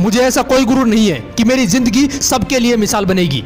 मुझे ऐसा कोई गुरूर नहीं है कि मेरी जिंदगी सबके लिए मिसाल बनेगी,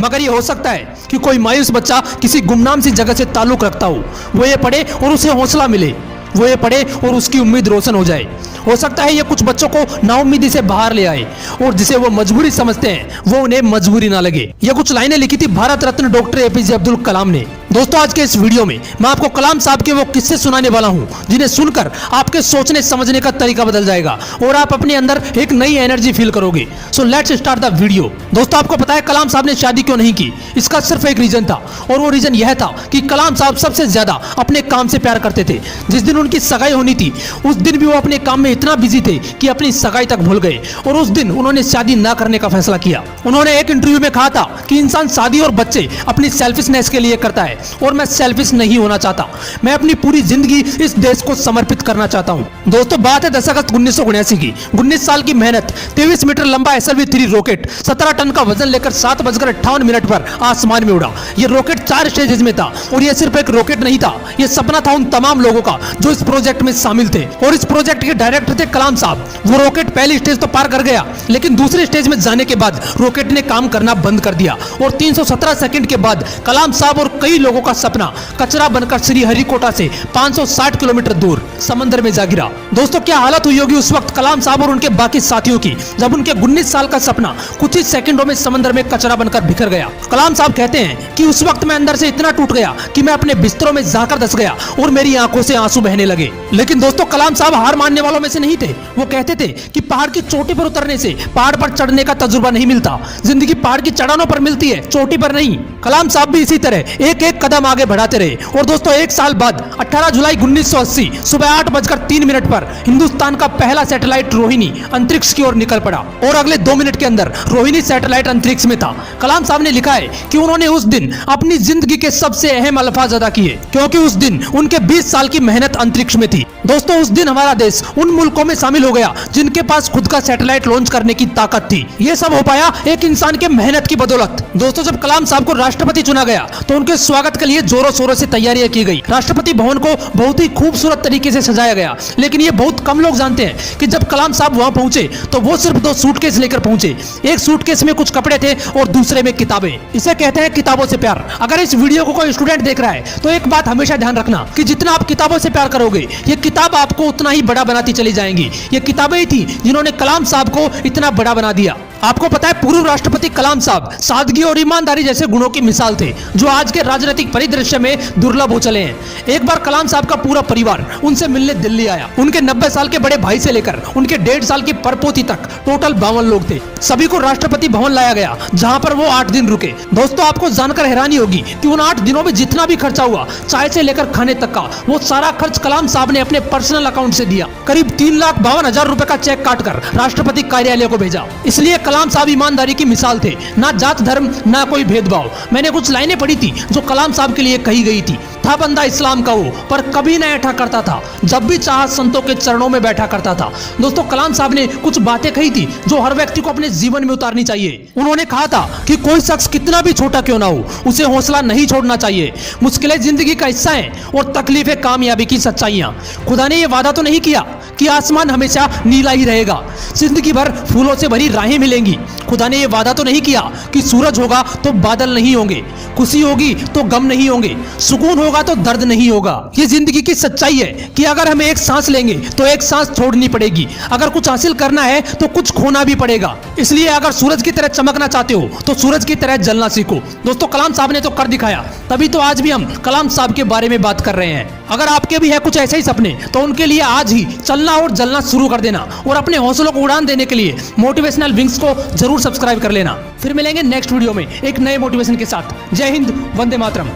मगर ये हो सकता है कि कोई मायूस बच्चा किसी गुमनाम सी जगह से ताल्लुक रखता हो, वो ये पढ़े और उसे हौसला मिले, वो ये पढ़े और उसकी उम्मीद रोशन हो जाए। हो सकता है ये कुछ बच्चों को नाउम्मीदी से बाहर ले आए और जिसे वो मजबूरी समझते हैं वो उन्हें मजबूरी ना लगे। ये कुछ लाइनें लिखी थी भारत रत्न डॉक्टर एपीजे अब्दुल कलाम ने। दोस्तों, आज के इस वीडियो में मैं आपको कलाम साहब के वो किस्से सुनाने वाला हूं जिन्हें सुनकर आपके सोचने समझने का तरीका बदल जाएगा और आप अपने अंदर एक नई एनर्जी फील करोगे। So let's start the video. दोस्तों, आपको पता है कलाम साहब ने शादी क्यों नहीं की? इसका सिर्फ एक रीजन था और वो रीजन यह था कि कलाम साहब सबसे ज्यादा अपने काम से प्यार करते थे। जिस दिन उनकी सगाई होनी थी उस दिन भी वो अपने काम में इतना बिजी थे कि अपनी सगाई तक भूल गए और उस दिन उन्होंने शादी ना करने का फैसला किया। उन्होंने एक इंटरव्यू में कहा था कि इंसान शादी और बच्चे अपनी सेल्फिशनेस के लिए करता है और मैं सेल्फिश नहीं होना चाहता। मैं अपनी पूरी जिंदगी इस देश को समर्पित करना चाहता हूं। दोस्तों, बात है 10 अगस्त 1979 की। 19 साल की मेहनत, 23 मीटर लंबा SLV-3 रॉकेट 17 टन का वजन लेकर 7:58 पर आसमान में उड़ा। यह रॉकेट 4 स्टेजेस में था और यह सिर्फ एक रॉकेट नहीं था, यह सपना था उन तमाम लोगों का जो इस प्रोजेक्ट में शामिल थे और इस प्रोजेक्ट के डायरेक्टर थे कलाम साहब। वो रॉकेट पहली स्टेज तो पार कर गया, लेकिन दूसरी स्टेज में जाने के बाद रॉकेट ने काम करना बंद कर दिया और 317 सेकंड के बाद कलाम साहब और कई लोगों का सपना कचरा बनकर श्रीहरिकोटा से 560 किलोमीटर दूर समंदर में जा गिरा। दोस्तों, क्या हालत हुई होगी उस वक्त कलाम साहब और उनके बाकी साथियों की जब उनके 19 साल का सपना कुछ ही सेकंडों में समंदर में कचरा बनकर बिखर गया। कलाम साहब कहते हैं कि उस वक्त मैं अंदर से इतना टूट गया कि मैं अपने बिस्तरों में जाकर धंस गया और मेरी आंखों से आंसू बहने लगे। लेकिन दोस्तों, कलाम साहब हार मानने वालों में से नहीं थे। वो कहते थे कि पहाड़ की चोटी पर उतरने से पहाड़ पर चढ़ने का तजुर्बा नहीं मिलता, जिंदगी पहाड़ की चढ़ानों पर मिलती है, चोटी पर नहीं। कलाम साहब भी इसी तरह एक एक कदम आगे बढ़ाते रहे और दोस्तों, एक साल बाद 18 जुलाई 1980 सुबह 8:03 पर हिंदुस्तान का पहला सैटेलाइट रोहिणी अंतरिक्ष की ओर निकल पड़ा और अगले 2 मिनट के अंदर रोहिणी सैटेलाइट अंतरिक्ष में था। कलाम साहब ने लिखा है कि उन्होंने उस दिन अपनी जिंदगी के सबसे अहम अल्फाज अदा किए क्योंकि उस दिन उनके 20 साल की मेहनत अंतरिक्ष में थी। दोस्तों, उस दिन हमारा देश उन मुल्कों में शामिल हो गया जिनके पास खुद का सैटेलाइट लॉन्च करने की ताकत थी। ये सब हो पाया एक इंसान के मेहनत की बदौलत। दोस्तों, जब कलाम साहब को राष्ट्रपति चुना गया तो उनके स्वागत के लिए जोरों शोरों से तैयारियां की गई। राष्ट्रपति भवन को बहुत ही खूबसूरत तरीके से सजाया गया, लेकिन ये बहुत कम लोग जानते हैं कि जब कलाम साहब वहां पहुंचे तो वो सिर्फ 2 सूटकेस लेकर पहुंचे। एक सूटकेस में कुछ कपड़े थे और दूसरे में किताबें। इसे कहते हैं किताबों से प्यार। अगर इस वीडियो को कोई स्टूडेंट देख रहा है तो एक बात हमेशा ध्यान रखना कि जितना आप किताबों से प्यार करोगे ये किताब आपको उतना ही बड़ा बनाती चली जाएंगी। ये किताबें ही थी जिन्होंने कलाम साहब को इतना बड़ा बना दिया। आपको पता है पूर्व राष्ट्रपति कलाम साहब सादगी और ईमानदारी जैसे गुणों की मिसाल थे जो आज के राजनीतिक परिदृश्य में दुर्लभ हो चले हैं। एक बार कलाम साहब का पूरा परिवार उनसे मिलने दिल्ली आया। उनके 90 साल के बड़े भाई से लेकर उनके 1.5 साल की परपोती तक टोटल 52 लोग थे। सभी को राष्ट्रपति भवन लाया गया जहां पर वो 8 दिन रुके। दोस्तों, आपको जानकर हैरानी होगी कि उन 8 दिनों में जितना भी खर्चा हुआ चाय से लेकर खाने तक का, वो सारा खर्च कलाम साहब ने अपने पर्सनल अकाउंट से दिया। करीब 3,52,000 रुपए का चेक काटकर राष्ट्रपति कार्यालय को भेजा। इसलिए कलाम साहब ईमानदारी की मिसाल थे, ना जात धर्म ना कोई भेदभाव। मैंने कुछ लाइनें पढ़ी थी जो कलाम साहब के लिए कही गई थी। था बंदा इस्लाम का वो, पर कभी न ऐठा करता था, जब भी चाहा संतों के चरणों में बैठा करता था। दोस्तों, कलाम साहब ने कुछ बातें कही थी जो हर व्यक्ति को अपने जीवन में उतारनी चाहिए। उन्होंने कहा था कि कोई शख्स कितना भी छोटा क्यों ना हो, उसे हौसला नहीं छोड़ना चाहिए। मुश्किलें जिंदगी का हिस्सा हैं और तकलीफें कामयाबी की सच्चाइयां। खुदा ने यह वादा तो नहीं किया कि आसमान हमेशा नीला ही रहेगा, जिंदगी भर फूलों से भरी राहें मिलेंगी। खुदा ने यह वादा तो नहीं किया कि सूरज होगा तो बादल नहीं होंगे, खुशी होगी तो गम नहीं होंगे, सुकून होगा तो दर्द नहीं होगा। ये जिंदगी की सच्चाई है कि अगर हमें एक सांस लेंगे तो एक सांस छोड़नी पड़ेगी। अगर कुछ हासिल करना है तो कुछ खोना भी पड़ेगा। इसलिए अगर सूरज की तरह चमकना चाहते हो तो सूरज की तरह जलना सीखो। दोस्तों, कलाम साहब ने तो कर दिखाया, तभी तो आज भी हम कलाम साहब के बारे में बात कर रहे हैं। अगर आपके भी है कुछ ऐसे ही सपने तो उनके लिए आज ही चलना और जलना शुरू कर देना और अपने हौसलों को उड़ान देने के लिए मोटिवेशनल विंग्स को जरूर सब्सक्राइब कर लेना। फिर मिलेंगे नेक्स्ट वीडियो में एक नए मोटिवेशन के साथ। जय हिंद, वंदे मातरम।